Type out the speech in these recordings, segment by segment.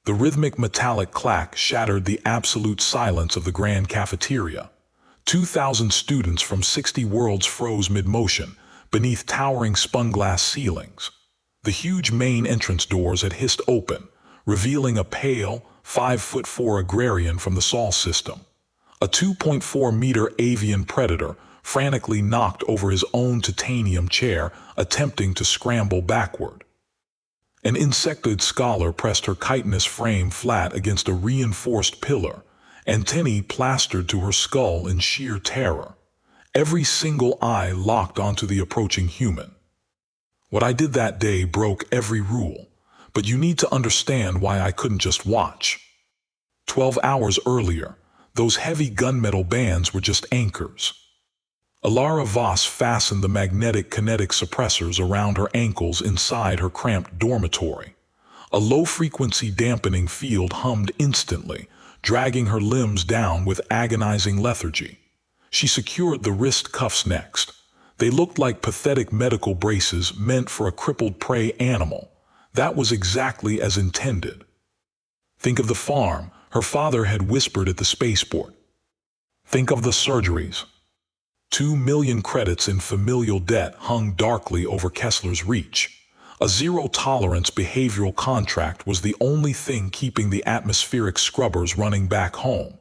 The rhythmic metallic clack shattered the absolute silence of the grand cafeteria. 2,000 students from 60 worlds froze mid-motion, beneath towering spun-glass ceilings. The huge main entrance doors had hissed open, revealing a pale, 5'4" agrarian from the Sol system. A 2.4-meter avian predator frantically knocked over his own titanium chair, attempting to scramble backward. An insectoid scholar pressed her chitinous frame flat against a reinforced pillar, antennae plastered to her skull in sheer terror. Every single eye locked onto the approaching human. What I did that day broke every rule, but you need to understand why I couldn't just watch. 12 hours earlier, those heavy gunmetal bands were just anchors. Alara Voss fastened the magnetic kinetic suppressors around her ankles inside her cramped dormitory. A low-frequency dampening field hummed instantly, dragging her limbs down with agonizing lethargy. She secured the wrist cuffs next. They looked like pathetic medical braces meant for a crippled prey animal. That was exactly as intended. Think of the farm, her father had whispered at the spaceport. Think of the surgeries. 2 million credits in familial debt hung darkly over Kessler's reach. A zero-tolerance behavioral contract was the only thing keeping the atmospheric scrubbers running back home.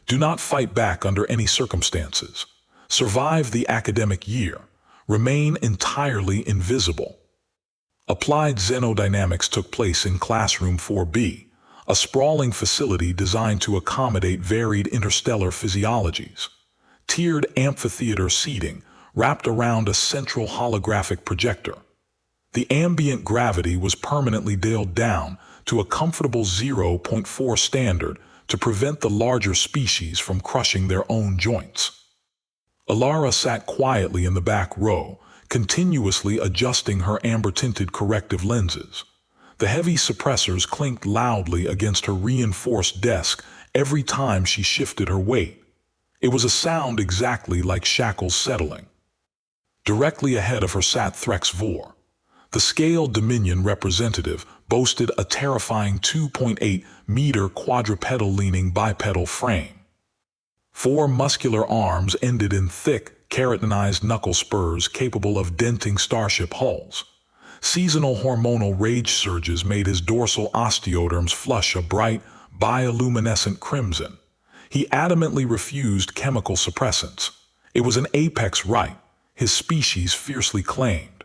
Do not fight back under any circumstances. Survive the academic year. Remain entirely invisible. Applied xenodynamics took place in Classroom 4B, a sprawling facility designed to accommodate varied interstellar physiologies. Tiered amphitheater seating wrapped around a central holographic projector. The ambient gravity was permanently dialed down to a comfortable 0.4 standard to prevent the larger species from crushing their own joints. Alara sat quietly in the back row, continuously adjusting her amber-tinted corrective lenses. The heavy suppressors clinked loudly against her reinforced desk every time she shifted her weight. It was a sound exactly like shackles settling. Directly ahead of her sat Threx Vor. The scaled Dominion representative boasted a terrifying 2.8-meter quadrupedal-leaning bipedal frame. 4 muscular arms ended in thick, keratinized knuckle spurs capable of denting starship hulls. Seasonal hormonal rage surges made his dorsal osteoderms flush a bright, bioluminescent crimson. He adamantly refused chemical suppressants. It was an apex right, his species fiercely claimed.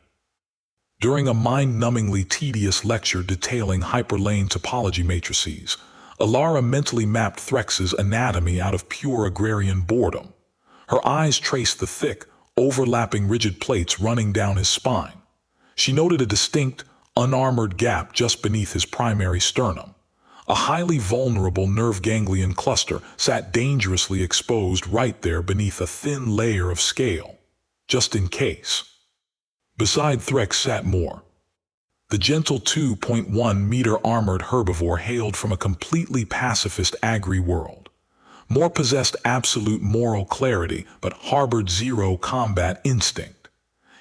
During a mind-numbingly tedious lecture detailing hyperlane topology matrices, Alara mentally mapped Threx's anatomy out of pure agrarian boredom. Her eyes traced the thick, overlapping rigid plates running down his spine. She noted a distinct, unarmored gap just beneath his primary sternum. A highly vulnerable nerve ganglion cluster sat dangerously exposed right there beneath a thin layer of scale, just in case. Beside Threx sat Moore. The gentle 2.1-meter armored herbivore hailed from a completely pacifist agri-world. Moore possessed absolute moral clarity but harbored zero combat instinct.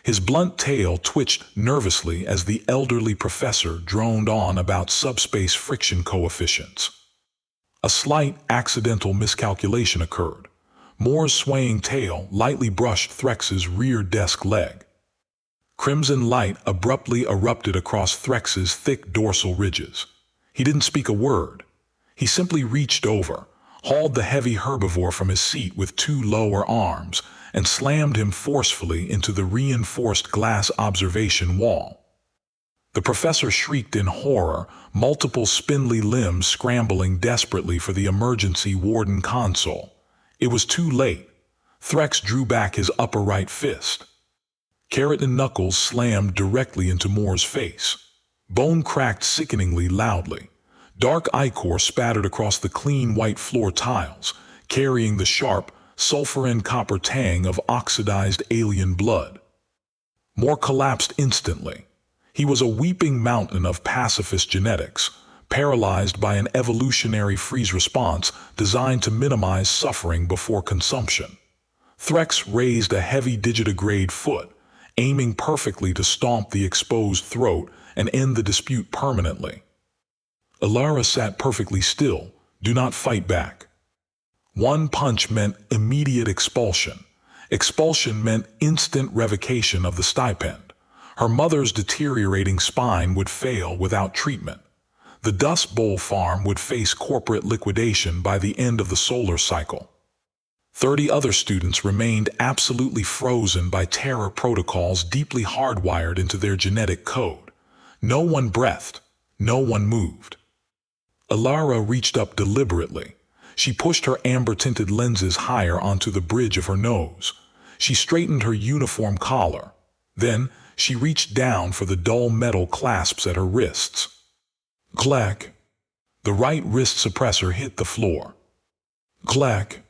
His blunt tail twitched nervously as the elderly professor droned on about subspace friction coefficients. A slight, accidental miscalculation occurred. Moore's swaying tail lightly brushed Threx's rear desk leg. Crimson light abruptly erupted across Threx's thick dorsal ridges. He didn't speak a word. He simply reached over, hauled the heavy herbivore from his seat with 2 lower arms, and slammed him forcefully into the reinforced glass observation wall. The professor shrieked in horror, multiple spindly limbs scrambling desperately for the emergency warden console. It was too late. Threx drew back his upper right fist. Keratin knuckles slammed directly into Moore's face. Bone cracked sickeningly loudly. Dark ichor spattered across the clean white floor tiles, carrying the sharp, sulfur-and copper tang of oxidized alien blood. Moore collapsed instantly. He was a weeping mountain of pacifist genetics, paralyzed by an evolutionary freeze response designed to minimize suffering before consumption. Threx raised a heavy digitigrade foot, aiming perfectly to stomp the exposed throat and end the dispute permanently. Alara sat perfectly still. Do not fight back. One punch meant immediate expulsion. Expulsion meant instant revocation of the stipend. Her mother's deteriorating spine would fail without treatment. The Dust Bowl farm would face corporate liquidation by the end of the solar cycle. 30 other students remained absolutely frozen by terror protocols deeply hardwired into their genetic code. No one breathed. No one moved. Alara reached up deliberately. She pushed her amber-tinted lenses higher onto the bridge of her nose. She straightened her uniform collar. Then, she reached down for the dull metal clasps at her wrists. Clack. The right wrist suppressor hit the floor. Clack.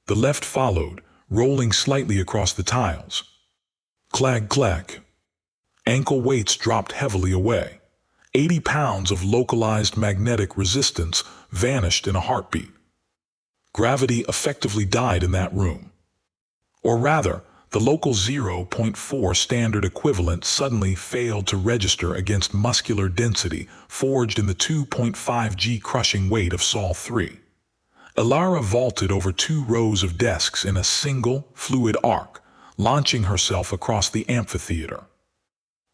The left followed, rolling slightly across the tiles. Clack, clack. Ankle weights dropped heavily away. 80 pounds of localized magnetic resistance vanished in a heartbeat. Gravity effectively died in that room. Or rather, the local 0.4 standard equivalent suddenly failed to register against muscular density forged in the 2.5 G crushing weight of Sol 3. Alara vaulted over 2 rows of desks in a single, fluid arc, launching herself across the amphitheater.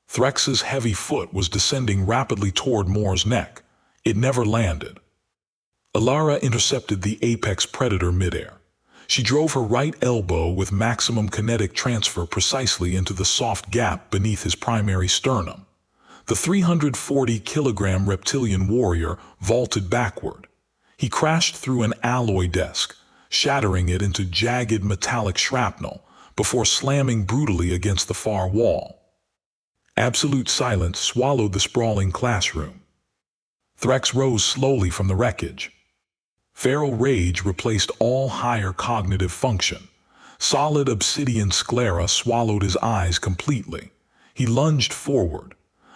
Threx's heavy foot was descending rapidly toward Moore's neck. It never landed. Alara intercepted the apex predator midair. She drove her right elbow with maximum kinetic transfer precisely into the soft gap beneath his primary sternum. The 340-kilogram reptilian warrior vaulted backward. He crashed through an alloy desk, shattering it into jagged metallic shrapnel, before slamming brutally against the far wall. Absolute silence swallowed the sprawling classroom. Threx rose slowly from the wreckage. Feral rage replaced all higher cognitive function. Solid obsidian sclera swallowed his eyes completely. He lunged forward.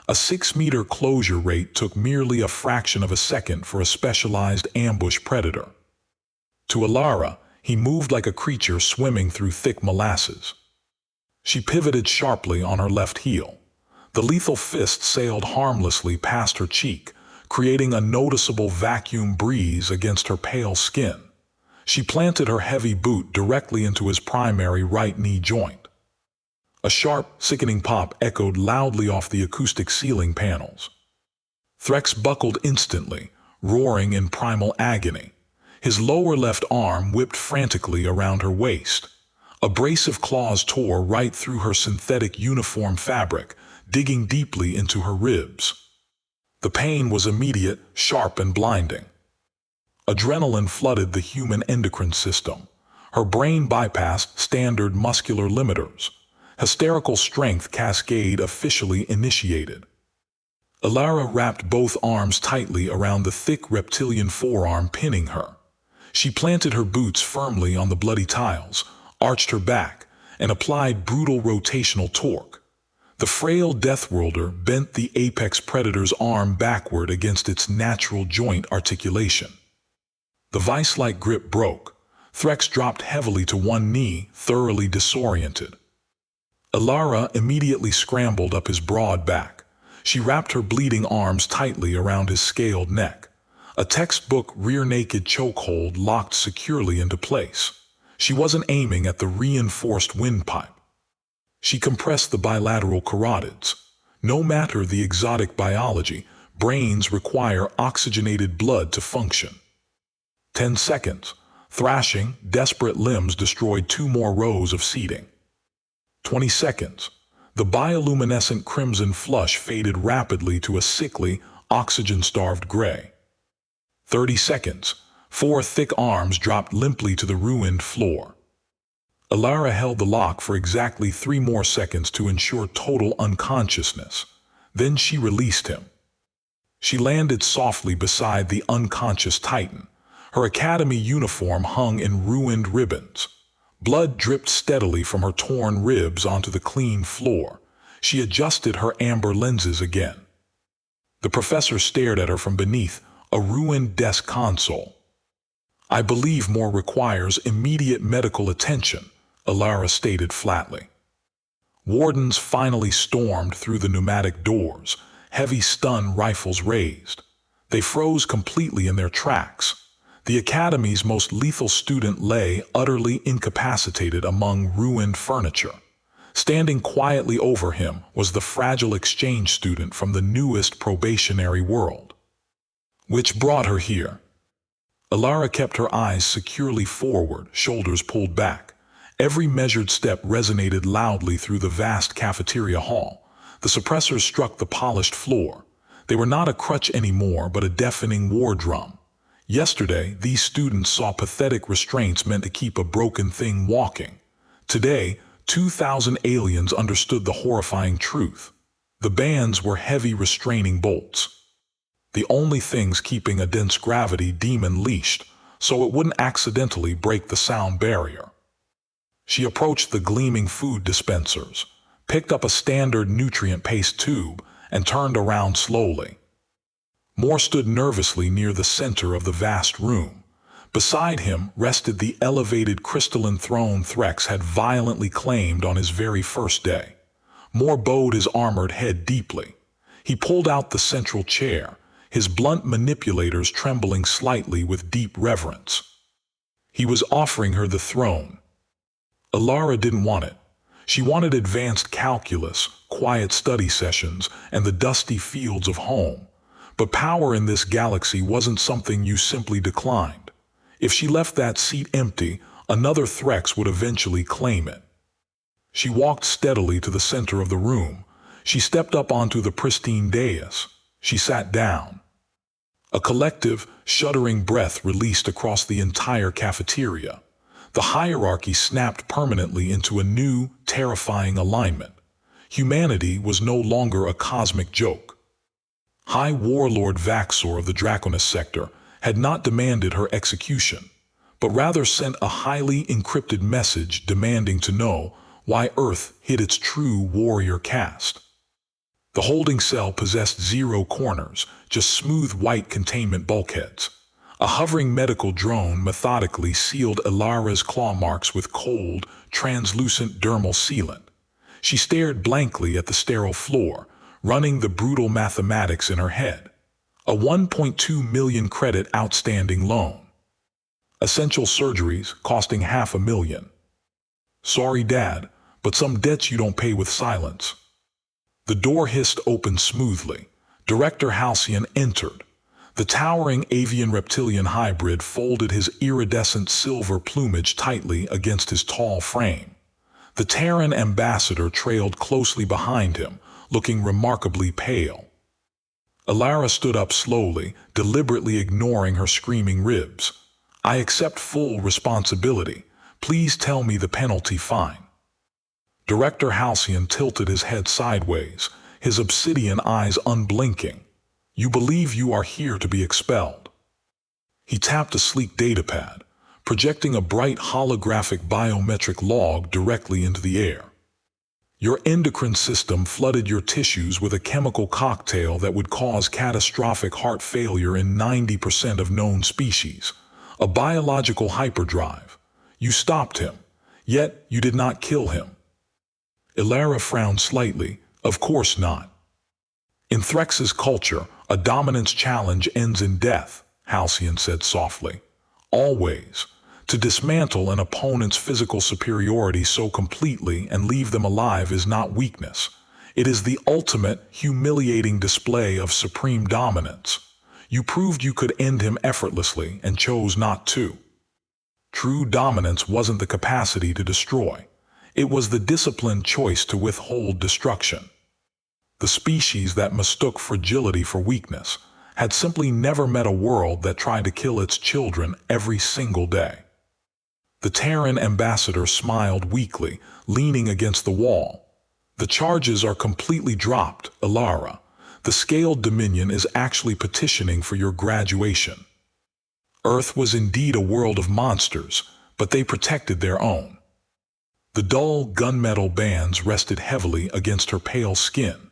A 6-meter closure rate took merely a fraction of a second for a specialized ambush predator. To Alara, he moved like a creature swimming through thick molasses. She pivoted sharply on her left heel. The lethal fist sailed harmlessly past her cheek, creating a noticeable vacuum breeze against her pale skin. She planted her heavy boot directly into his primary right knee joint. A sharp, sickening pop echoed loudly off the acoustic ceiling panels. Threx buckled instantly, roaring in primal agony. His lower left arm whipped frantically around her waist. Abrasive claws tore right through her synthetic uniform fabric, digging deeply into her ribs. The pain was immediate, sharp, and blinding. Adrenaline flooded the human endocrine system. Her brain bypassed standard muscular limiters. Hysterical strength cascade officially initiated. Alara wrapped both arms tightly around the thick reptilian forearm, pinning her. She planted her boots firmly on the bloody tiles, arched her back, and applied brutal rotational torque. The frail Deathworlder bent the apex predator's arm backward against its natural joint articulation. The vice-like grip broke. Threx dropped heavily to one knee, thoroughly disoriented. Alara immediately scrambled up his broad back. She wrapped her bleeding arms tightly around his scaled neck. A textbook rear-naked chokehold locked securely into place. She wasn't aiming at the reinforced windpipe. She compressed the bilateral carotids. No matter the exotic biology, brains require oxygenated blood to function. 10 seconds. Thrashing, desperate limbs destroyed 2 more rows of seating. 20 seconds. The bioluminescent crimson flush faded rapidly to a sickly, oxygen-starved gray. 30 seconds. 4 thick arms dropped limply to the ruined floor. Alara held the lock for exactly 3 more seconds to ensure total unconsciousness. Then she released him. She landed softly beside the unconscious Titan. Her academy uniform hung in ruined ribbons. Blood dripped steadily from her torn ribs onto the clean floor. She adjusted her amber lenses again. The professor stared at her from beneath a ruined desk console. "I believe Moore requires immediate medical attention," Alara stated flatly. Wardens finally stormed through the pneumatic doors, heavy stun rifles raised. They froze completely in their tracks. The Academy's most lethal student lay utterly incapacitated among ruined furniture. Standing quietly over him was the fragile exchange student from the newest probationary world. Which brought her here? Alara kept her eyes securely forward, shoulders pulled back. Every measured step resonated loudly through the vast cafeteria hall. The suppressors struck the polished floor. They were not a crutch anymore, but a deafening war drum. Yesterday, these students saw pathetic restraints meant to keep a broken thing walking. Today, 2,000 aliens understood the horrifying truth. The bands were heavy restraining bolts. The only things keeping a dense gravity demon leashed, so it wouldn't accidentally break the sound barrier. She approached the gleaming food dispensers, picked up a standard nutrient paste tube, and turned around slowly. Moore stood nervously near the center of the vast room. Beside him rested the elevated crystalline throne Threx had violently claimed on his very first day. Moore bowed his armored head deeply. He pulled out the central chair, his blunt manipulators trembling slightly with deep reverence. He was offering her the throne. Alara didn't want it. She wanted advanced calculus, quiet study sessions, and the dusty fields of home. But power in this galaxy wasn't something you simply declined. If she left that seat empty, another Threx would eventually claim it. She walked steadily to the center of the room. She stepped up onto the pristine dais. She sat down. A collective, shuddering breath released across the entire cafeteria. The hierarchy snapped permanently into a new, terrifying alignment. Humanity was no longer a cosmic joke. High Warlord Vaxor of the Draconis sector had not demanded her execution, but rather sent a highly encrypted message demanding to know why Earth hid its true warrior caste. The holding cell possessed 0 corners, just smooth white containment bulkheads. A hovering medical drone methodically sealed Alara's claw marks with cold, translucent dermal sealant. She stared blankly at the sterile floor, running the brutal mathematics in her head. A 1.2 million credit outstanding loan. Essential surgeries costing $500,000. Sorry, Dad, but some debts you don't pay with silence. The door hissed open smoothly. Director Halcyon entered. The towering avian-reptilian hybrid folded his iridescent silver plumage tightly against his tall frame. The Terran ambassador trailed closely behind him, looking remarkably pale. Alara stood up slowly, deliberately ignoring her screaming ribs. I accept full responsibility. Please tell me the penalty fine. Director Halcyon tilted his head sideways, his obsidian eyes unblinking. You believe you are here to be expelled. He tapped a sleek datapad, projecting a bright holographic biometric log directly into the air. Your endocrine system flooded your tissues with a chemical cocktail that would cause catastrophic heart failure in 90% of known species. A biological hyperdrive. You stopped him, yet you did not kill him. Alara frowned slightly. Of course not. In Threx's culture, a dominance challenge ends in death, Halcyon said softly. Always. To dismantle an opponent's physical superiority so completely and leave them alive is not weakness. It is the ultimate, humiliating display of supreme dominance. You proved you could end him effortlessly and chose not to. True dominance wasn't the capacity to destroy. It was the disciplined choice to withhold destruction. The species that mistook fragility for weakness had simply never met a world that tried to kill its children every single day. The Terran ambassador smiled weakly, leaning against the wall. The charges are completely dropped, Alara. The Scaled Dominion is actually petitioning for your graduation. Earth was indeed a world of monsters, but they protected their own. The dull gunmetal bands rested heavily against her pale skin.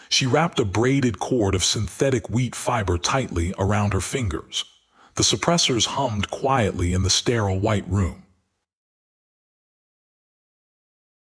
She wrapped a braided cord of synthetic wheat fiber tightly around her fingers. The suppressors hummed quietly in the sterile white room.